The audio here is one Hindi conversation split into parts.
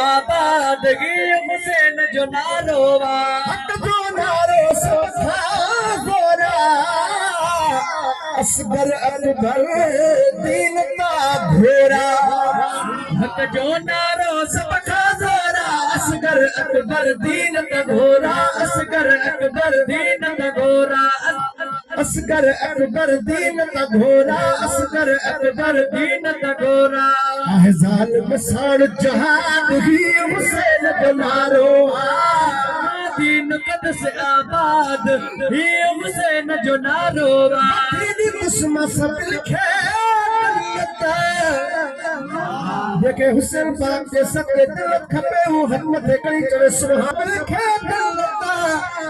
आबादगी हुसैन जो नारोवा हक जो नारो सोखा गोरा असगर अकबर दीन का घोरा हक जो नारो सब खा जोरा असगर अकबर दीन का घोरा असगर अकबर दीन का घोरा असगर अकबर दीन का घोरा असगर अकबर दीन का घोरा जालिम साण जहान ही हुसैन जो नारो दीन कदस आबाद ही हुसैन जो नारोवा दीदी दुश्मन सब लिखे जेके हुसैन पाक के सके दिल खपे हूं हद मथे कई चढ़े सुभान लिखे दिल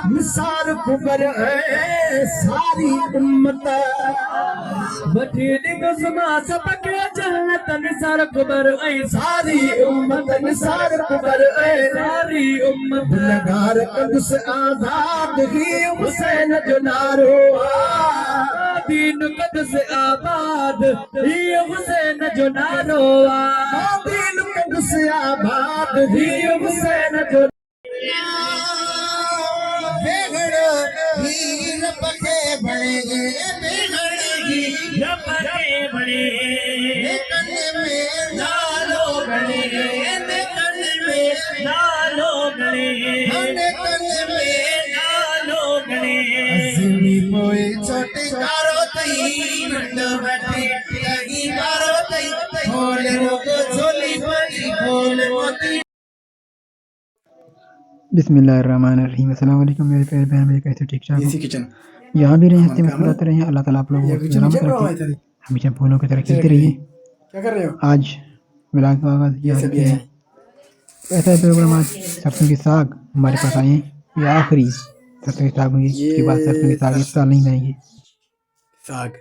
निसार कुबर है सारी उम्मत बठीनी दुश्मा सबके जन्नत निसार कुबर ऐ सारी उम्मत निसार कुबर है सारी उम्मत गुनहगार कदस आजाद ही हुसैन जो नारो दीन कदस आबाद ही हुसैन जो नारोवा दीन कदस आबाद ही हुसैन जो बेगड़ो हीर पके बड़े रबके बड़े कन में नालो गणे कन में नालो गणे कन में नालो गणे अज़मी पोए छोटे कारो तई मंडो बैठे लगी मारो तई खोल रोको झोली बनी खोल मोती बिस्मिल्लाहिर्रहमानिर्रहीम। अस्सलाम वालेकुम मेरे प्यारे बहन भाई, कैसे ठीक ठाक देसी हो? किचन यहाँ भी रहे हंसते मुस्कुराते रहिए। अल्लाह ताला आप लोगों ये को किचन सलामत चल रहा है रखे, इधर। हमेशा फूलों की तरह खिलते रहिए। क्या कर रहे हो? आज मिलाद का आगाज़ ये किया सब है। ये ऐसा है प्रोग्राम आज सरसों की साग हमारे पास आए हैं। ये आखिरी सरसों की साग होंगी, इसके बाद सरसों की साग इस साल नहीं बनाएंगे। साग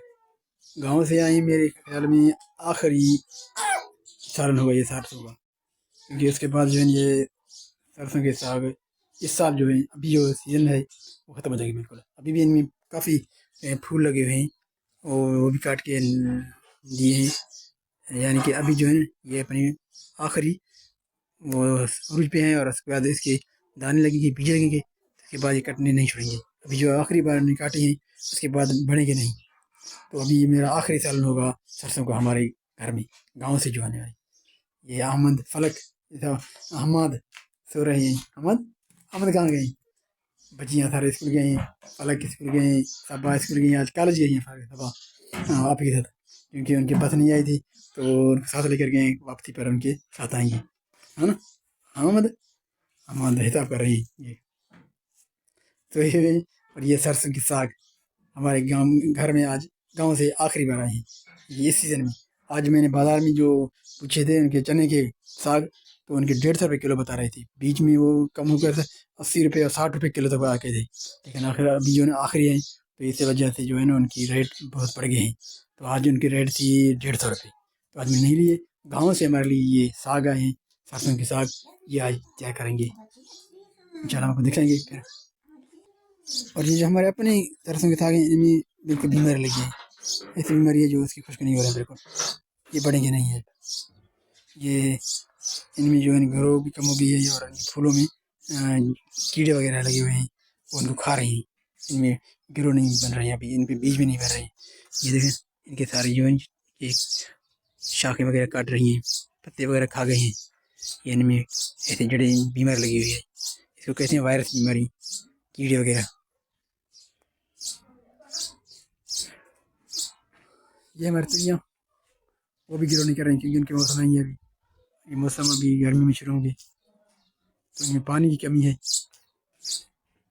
गांव से आई, मेरे ख्याल में आखिरी सालन होगा ये सरसों का, क्योंकि उसके बाद जो है ये सरसों के साग इस साल जो है अभी जो सीजन है वो ख़त्म हो जाएगी बिल्कुल। अभी भी इनमें काफ़ी फूल लगे हुए हैं और वो भी काट के दिए हैं, यानी कि अभी जो है ना ये अपनी आखिरी वो उरूज पे हैं और उसके बाद इसके दाने लगेंगे, बीज लगेंगे, उसके बाद ये कटने नहीं छोड़ेंगे। अभी जो आखिरी बार ने काटे हैं उसके बाद बढ़ेंगे नहीं। तो अभी मेरा आखिरी सालन होगा सरसों का हमारे घर में, गांव से जो आने वाली। ये अहमद फलक अहमद सो रहे हैं। अहमद कहाँ गए? बच्चियाँ सारे स्कूल गए हैं, फलक स्कूल गए हैं, सबा स्कूल गए हैं, आज कॉलेज गई हैं सबा आप ही के साथ, क्योंकि उनकी बस नहीं आई थी तो उनको साथ लेकर गए, वापसी पर उनके साथ आएंगे, है ना। अहमद हिसाब कर रही है ये। तो ये और ये सरसों की साग हमारे घर में आज गांव से आखिरी बार आए हैं ये इस सीज़न में। आज मैंने बाज़ार में जो पूछे थे उनके चने के साग, तो उनके 150 रुपये किलो बता रहे थे। बीच में वो कम होकर 80 रुपये और 60 रुपये किलो तक आके थे, लेकिन आखिर अभी जो है आखिरी है तो इस वजह से जो है ना उनकी रेट बहुत बढ़ गए हैं। तो आज उनकी रेट थी 150 रुपये, तो आज मैं नहीं लिए। गाँव से हमारे लिए ये साग आए हैं, सरसों के साग, ये आज क्या करेंगे इंशाल्लाह आपको दिखाएंगे फिर। और ये जो हमारे अपने सरसों के साग हैं इनमें बिल्कुल बीमारी लगी है, ऐसी बीमारी है जो उसकी खुश्क नहीं हो रहा है बिल्कुल, ये बढ़ेंगे नहीं है। ये इनमें जो है ग्रो भी कम हो गई है और फूलों में कीड़े वगैरह लगे हुए हैं, वो उनको खा रहे हैं, इनमें ग्रो नहीं बन रहे हैं, अभी इन पे बीज भी नहीं बन रहे हैं। ये देखें इनके सारे जो हैं ये शाखें वगैरह काट रही हैं, पत्ते वगैरह खा गए हैं, ये इनमें ऐसे जड़ें बीमारी लगी हुई है। इसको कहते हैं वायरस बीमारी, कीड़े वगैरह। ये हमारी चिड़ियाँ वो भी ग्रो नहीं कर रही क्योंकि उनके मौसम नहीं है अभी, ये मौसम अभी गर्मी में शुरू होंगे, तो इनमें पानी की कमी है,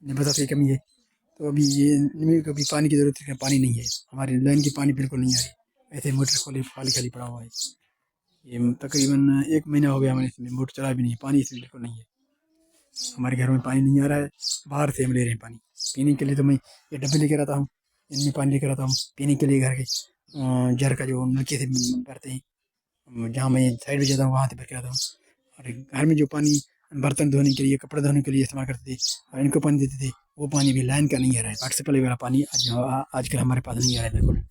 नबातात की कमी है, तो अभी ये इनमें कभी पानी की ज़रूरत है, पानी नहीं है, हमारी लाइन की पानी बिल्कुल नहीं आ रही, ऐसे मोटर खोले खाली खाली पड़ा हुआ है। ये तकरीबन 1 महीना हो गया हमारे इसमें मोटर चला भी नहीं, पानी इसमें बिल्कुल नहीं है। हमारे घर में पानी नहीं आ रहा है, बाहर से हम ले रहे हैं पानी पीने के लिए। तो मैं ये डब्बे लेकर आता हूँ, इनमें पानी लेकर आता हूँ पीने के लिए, घर के जर का जो नलके से भरते हैं, जहाँ मैं साइड में जाता हूँ वहाँ से भर के आता हूँ। और घर में जो पानी बर्तन धोने के लिए, कपड़े धोने के लिए इस्तेमाल करते थे और इनको पानी देते थे, वो पानी भी लाइन का नहीं आ रहा है, वाटर सप्लाई वाला पानी आजकल हमारे पास नहीं आ रहा है बिल्कुल।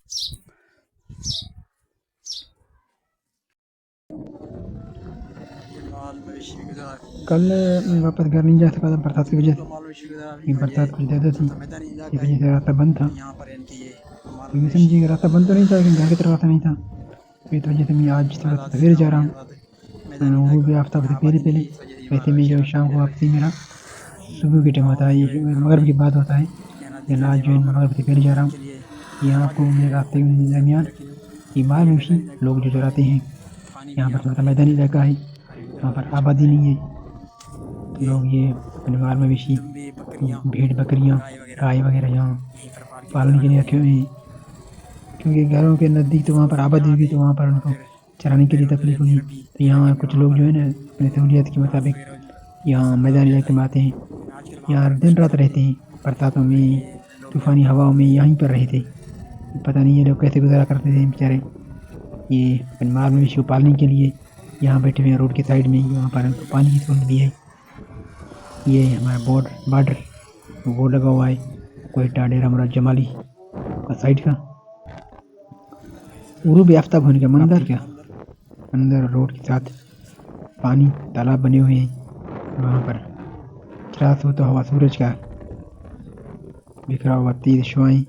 कल मैं वापस घर नहीं जा सका था बरसात की वजह से। ये बरसात कुछ ज़्यादा थी, इस वजह से रास्ता बंद था। तो समझिए कि रास्ता बंद तो नहीं था, लेकिन घर की तरफ रास्ता नहीं था। तो इस वजह से मैं आज थोड़ा सवेरे जा रहा हूँ, वो भी आफ्ताब से पहले पहले। वैसे मैं जो शाम को वापसी मेरा सुबह के टाइम होता है, ये मगरब के बाद होता है, लेकिन आज जो है मगरब से पहले जा रहा हूँ। यहाँ आपको मेरे रास्ते के दरमियान इमार में भी लोग जो चलाते हैं। यहाँ पर थोड़ा मैदानी इलाका है, यहाँ पर आबादी नहीं है। तो लोग ये अपने माल मवेशी भेड़ बकरियाँ गाय वगैरह यहाँ पालने के लिए रखे हुए हैं, क्योंकि घरों के नज़दीक तो वहाँ पर आबादी होगी, तो वहाँ पर उनको चराने के लिए तकलीफ होगी। तो यहाँ कुछ लोग जो है ना अपनी सहूलियत के मुताबिक यहाँ मैदानी इलाके में आते हैं, यहाँ दिन रात रहते हैं, बरसातों में तूफ़ानी हवाओं में यहीं पर रहते। पता नहीं ये लोग कैसे गुजारा करते थे बेचारे। ये अपने माल मवेशी को पालने के लिए यहाँ बैठे हुए हैं रोड के साइड में। यहाँ पर उनको पानी की सहूलत भी है। ये हमारा बॉर्डर बोर्ड लगा हुआ है, कोयटा डेरा मुराद जमाली का साइड का। गुरूब आफ्ताब होने का मंजर क्या, अंदर रोड के साथ पानी तालाब बने हुए हैं। वहाँ पर चरास होता हुआ सूरज का बिखरा हुआ तेज शुआएं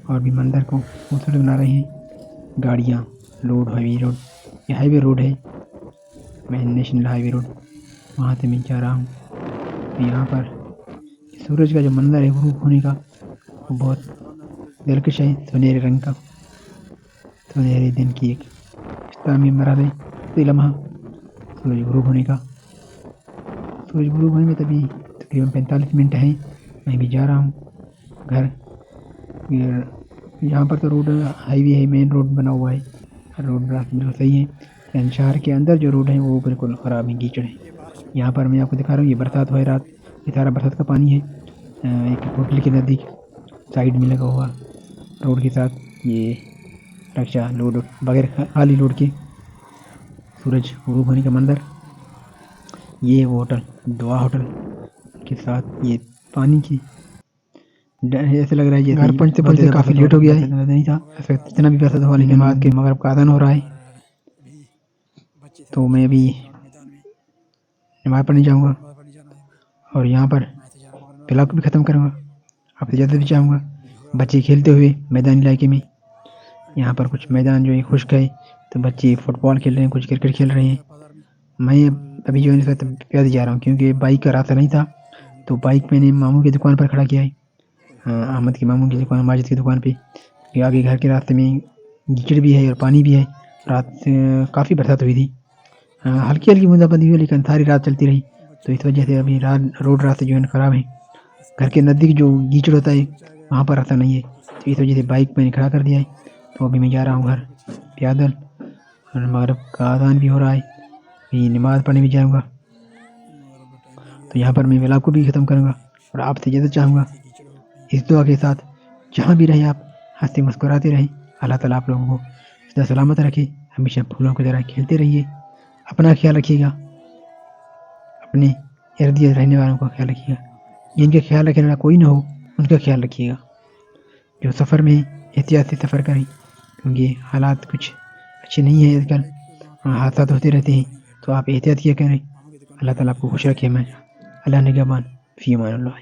और भी मंदिर को खूबसूरत बना रहे हैं। गाड़ियाँ लोड हाईवे रोड, ये हाईवे रोड है, मैं नेशनल हाईवे रोड, वहाँ से मैं जा रहा हूँ। तो यहाँ पर सूरज का जो मंदिर है गुरूब होने का वो बहुत दिलकश है, सुनहरे रंग का। सुनहरे दिन की एक इस्लामी मराद है तो लम्हा सूरज गुरूब होने का। सूरज गुरूब होने में तभी तकरीबन 45 मिनट है। मैं भी जा रहा हूँ घर। यहाँ पर तो रोड हाईवे है, मेन रोड बना हुआ है, रोड रास्ता बिल्कुल सही है, लेकिन शहर के अंदर जो रोड है वो बिल्कुल ख़राब है, कीचड़ है। यहाँ पर मैं आपको दिखा रहा हूँ, ये बरसात हुआ है रात, ये सारा बरसात का पानी है। एक होटल के नज़दीक साइड में लगा हुआ रोड के साथ ये रक्षा लोड बगैर खाली लोड के सूरज गुरूब होने का मंदिर। ये वो होटल दुआ होटल के साथ ये पानी की ऐसे लग रहा है जैसे घर पहुँचते पहुँचते काफ़ी लेट हो गया है। नहीं था ऐसा इतना भी पैसा हुआ, लेकिन बाद के मगरब का आज़ान हो रहा है, तो मैं अभी नमाज़ पढ़ने जाऊँगा और यहाँ पर ब्लॉग भी ख़त्म करूँगा। आपसे ज़्यादा भी चाहूँगा बच्चे खेलते हुए मैदानी इलाके में। यहाँ पर कुछ मैदान जो है खुश्क है, तो बच्चे फुटबॉल खेल रहे हैं, कुछ क्रिकेट खेल रहे हैं। मैं अभी जो है प्यादे जा रहा हूँ, क्योंकि बाइक का रास्ता नहीं था, तो बाइक मैंने मामू की दुकान पर खड़ा किया है, अहमद के मामू की दुकान, माजिद की दुकान पे। आगे घर के रास्ते में कीचड़ भी है और पानी भी है। रात काफ़ी बरसात हुई थी, हल्की हल्की बूंदाबांदी हुई, लेकिन सारी रात चलती रही। तो इस वजह से अभी रोड रास्ते जो है ख़राब है। घर के नज़दीक जो कीचड़ होता है वहाँ पर रास्ता नहीं है, तो इस वजह से बाइक मैंने खड़ा कर दिया है। तो अभी मैं जा रहा हूँ घर पैदल, और मगरिब का आज़ान भी हो रहा है, मैं नमाज़ पढ़ने भी जाऊँगा। तो यहाँ पर मैं व्लॉग को भी ख़त्म करूँगा और आपसे ज़्यादा चाहूँगा इस दुआ के साथ, जहाँ भी रहें आप हंसते मुस्कुराते रहें। अल्लाह ताला आप लोगों को सदा सलामत रखे, हमेशा फूलों की तरह खेलते रहिए। अपना ख्याल रखिएगा, अपने इर्द गिर्द रहने वालों का ख्याल रखिएगा, जिनका ख्याल रखने वाला कोई ना हो उनका ख्याल रखिएगा। जो सफ़र में एहतियात से सफ़र करें, क्योंकि हालात कुछ अच्छे नहीं है आजकल, हादसा होते रहते हैं, तो आप एहतियात किया करें। अल्लाह ताला आपको खुश रखे। मैं अल्लाह निगहबान, फ़ी अमान अल्लाह।